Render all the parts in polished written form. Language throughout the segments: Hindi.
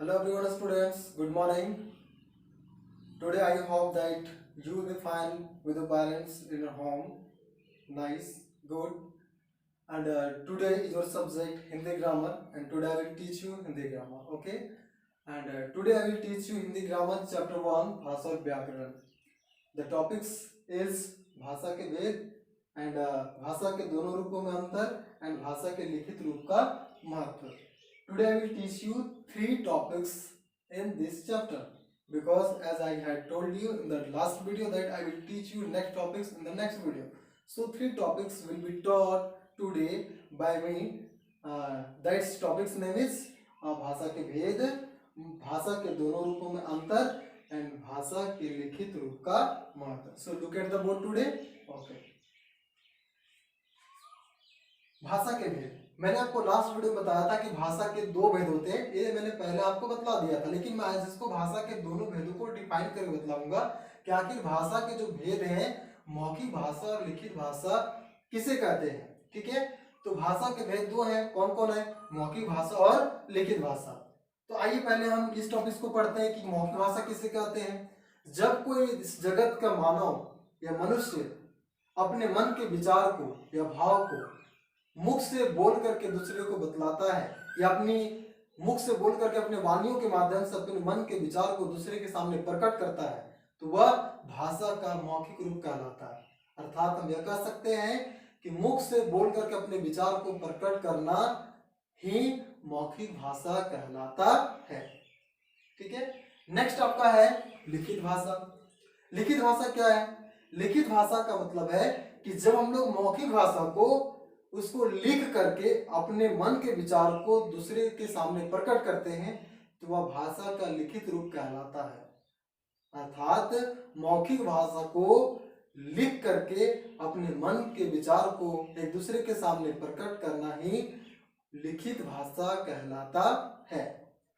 Hello everyone students, good morning. Today I hope that you will be fine with your parents in your home. Nice, good. And today is your subject Hindi grammar and today I will teach you Hindi grammar, okay? And today I will teach you Hindi grammar chapter 1 भाषा और व्याकरण. The topics is भाषा के भेद and भाषा के दोनों रूपों में अंतर and भाषा के लिखित रूप का महत्व. Today I will teach you 3 topics in this chapter because as I had told you in the last video that I will teach you next topics in the next video. So 3 topics will be taught today by me. That topics name is भाषा के भेद, भाषा के दोनों रूपों में अंतर and भाषा के लिखित रूप का महत्व. So look at the board today. Okay. भाषा के भेद. मैंने आपको लास्ट वीडियो में बताया था कि भाषा के 2 भेद होते हैं. ये मैंने पहले आपको बतला दिया था, लेकिन मैं आज इसको भाषा के दोनों भेदों को डिफाइन करके बतलाऊंगा कि आखिर भाषा के जो भेद हैं, मौखिक भाषा और लिखित भाषा किसे कहते हैं. ठीक है, तो भाषा के भेद 2 हैं. कौन कौन है? मौखिक भाषा और लिखित भाषा. तो आइए पहले हम इस टॉपिक को पढ़ते हैं कि मौखिक भाषा किसे कहते हैं. जब कोई इस जगत का मानव या मनुष्य अपने मन के विचार को या भाव को मुख से बोल करके दूसरे को बतलाता है या अपनी मुख से बोल करके अपने वाणियों के माध्यम से अपने मन के विचार को दूसरे के सामने प्रकट करता है, तो वह भाषा का मौखिक रूप कहलाता है. अर्थात हम यह कह सकते हैं कि मुख से बोल करके अपने विचार को प्रकट करना ही मौखिक भाषा कहलाता है. ठीक है, नेक्स्ट आपका है लिखित भाषा. लिखित भाषा क्या है? लिखित भाषा का मतलब है कि जब हम लोग मौखिक भाषा को उसको लिख करके अपने मन के विचार को दूसरे के सामने प्रकट करते हैं, तो वह भाषा का लिखित रूप कहलाता है. अर्थात मौखिक भाषा को लिख करके अपने मन के विचार को एक दूसरे के सामने प्रकट करना ही लिखित भाषा कहलाता है.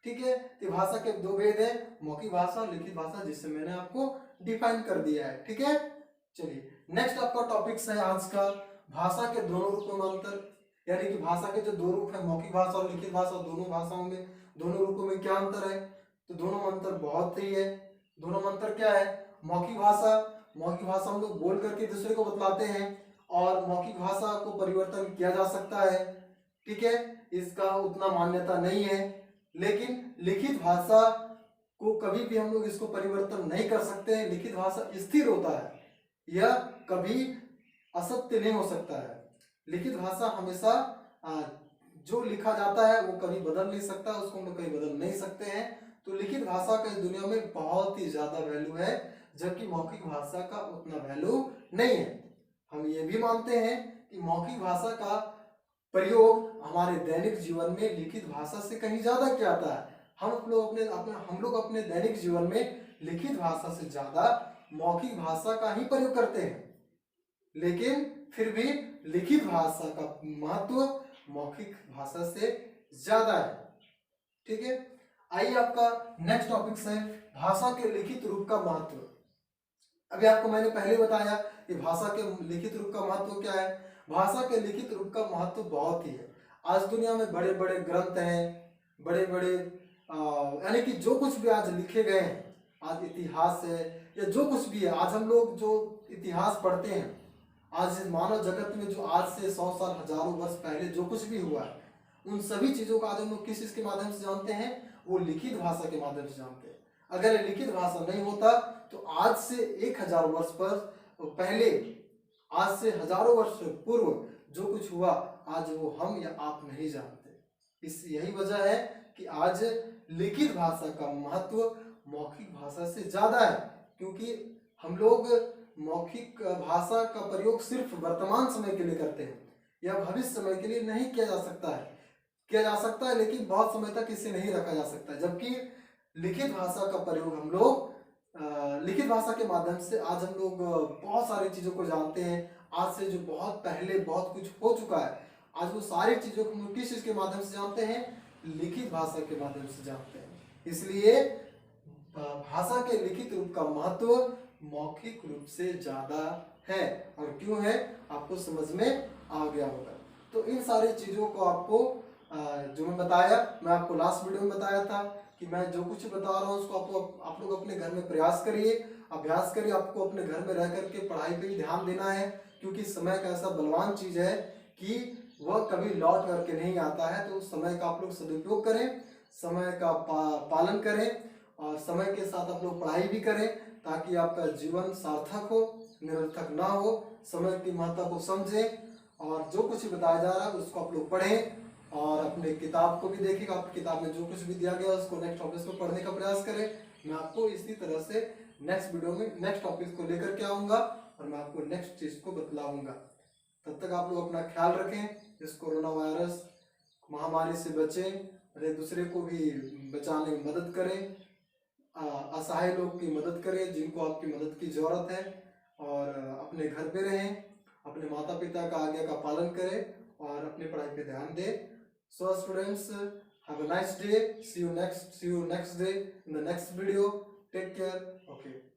ठीक है, तो भाषा के 2 भेद है, मौखिक भाषा और लिखित भाषा, जिससे मैंने आपको डिफाइन कर दिया है. ठीक है, चलिए नेक्स्ट आपका टॉपिक्स है आज का भाषा के दोनों रूपों में अंतर. यानी कि भाषा के जो 2 रूप है, मौखिक भाषा और लिखित भाषा, दोनों भाषाओं में दोनों रूपों में क्या अंतर है? तो दोनों में अंतर बहुत ही है. दोनों में अंतर क्या है? मौखिक भाषा हम लोग बोल करके दूसरे को बतलाते हैं और मौखिक भाषा को परिवर्तन किया जा सकता है. ठीक है, इसका उतना मान्यता नहीं है. लेकिन लिखित भाषा को कभी भी हम लोग इसको परिवर्तन नहीं कर सकते हैं. लिखित भाषा स्थिर होता है, यह कभी असत्य नहीं हो सकता है. लिखित भाषा हमेशा जो लिखा जाता है वो कभी बदल नहीं सकता, उसको हम लोग कभी बदल नहीं सकते हैं. तो लिखित भाषा का इस दुनिया में बहुत ही ज्यादा वैल्यू है, जबकि मौखिक भाषा का उतना वैल्यू नहीं है. हम ये भी मानते हैं कि मौखिक भाषा का प्रयोग हमारे दैनिक जीवन में लिखित भाषा से कहीं ज्यादा किया जाता है. हम लोग अपने दैनिक जीवन में लिखित भाषा से ज्यादा मौखिक भाषा का ही प्रयोग करते हैं, लेकिन फिर भी लिखित भाषा का महत्व मौखिक भाषा से ज्यादा है. ठीक है, आइए आपका नेक्स्ट टॉपिक है भाषा के लिखित रूप का महत्व. अभी आपको मैंने पहले बताया कि भाषा के लिखित रूप का महत्व क्या है. भाषा के लिखित रूप का महत्व बहुत ही है. आज दुनिया में बड़े बड़े ग्रंथ हैं, बड़े बड़े यानी कि जो कुछ भी आज लिखे गए हैं, आज इतिहास है या जो कुछ भी है, आज हम लोग जो इतिहास पढ़ते हैं, आज मानव जगत में जो आज से 100 साल हजारों वर्ष पहले जो कुछ भी हुआ है, उन सभी चीजों का आज हम लोग किस चीज के माध्यम से जानते हैं? वो लिखित भाषा के माध्यम से जानते हैं. अगर ये लिखित भाषा नहीं होता तो आज से 1000 वर्ष पर पहले, आज से हजारों वर्ष पूर्व जो कुछ हुआ, आज वो हम या आप नहीं जानते. यही वजह है कि आज लिखित भाषा का महत्व मौखिक भाषा से ज्यादा है, क्योंकि हम लोग मौखिक भाषा का प्रयोग सिर्फ वर्तमान समय के लिए करते हैं या भविष्य समय के लिए नहीं किया जा सकता है, लेकिन बहुत समय तक इसे नहीं रखा जा सकता है. जबकि लिखित भाषा का प्रयोग हम लोग लिखित भाषा के माध्यम से आज हम लोग बहुत सारी चीजों को जानते हैं. आज से जो बहुत पहले बहुत कुछ हो चुका है, आज वो सारी चीजों को हम किस चीज के माध्यम से जानते हैं? लिखित भाषा के माध्यम से जानते हैं. इसलिए भाषा के लिखित रूप का महत्व मौखिक रूप से ज्यादा है. और क्यों है आपको समझ में आ गया होगा. तो इन सारी चीजों को आपको जो मैं आपको लास्ट वीडियो में बताया था कि मैं जो कुछ बता रहा हूँ उसको आप लोग अपने घर में प्रयास करिए, अभ्यास करिए। आपको अपने घर में रह करके पढ़ाई पे भी ध्यान देना है, क्योंकि समय का ऐसा बलवान चीज है कि वह कभी लौट करके नहीं आता है। तो उस समय का आप लोग सदुपयोग करें, समय का पालन करें और समय के साथ आप लोग पढ़ाई भी करें, ताकि आपका जीवन सार्थक हो, निरर्थक ना हो। समय की महत्ता को समझें और जो कुछ बताया जा रहा है उसको आप लोग पढ़ें और अपने किताब को भी देखिएगा। आपकी किताब में जो कुछ भी दिया गया उसको नेक्स्ट टॉपिक को पढ़ने का प्रयास करें। मैं आपको इसी तरह से नेक्स्ट वीडियो में नेक्स्ट टॉपिक को लेकर के आऊँगा और मैं आपको नेक्स्ट चीज़ को बतलाऊँगा। तब तक आप लोग अपना ख्याल रखें, इस कोरोना वायरस महामारी से बचें और एक दूसरे को भी बचाने में मदद करें। असहाय लोग की मदद करें जिनको आपकी मदद की ज़रूरत है, और अपने घर पे रहें, अपने माता पिता का आज्ञा का पालन करें और अपनी पढ़ाई पे ध्यान दें। So students, have a nice day. See you next day in the next video. Take care. Okay.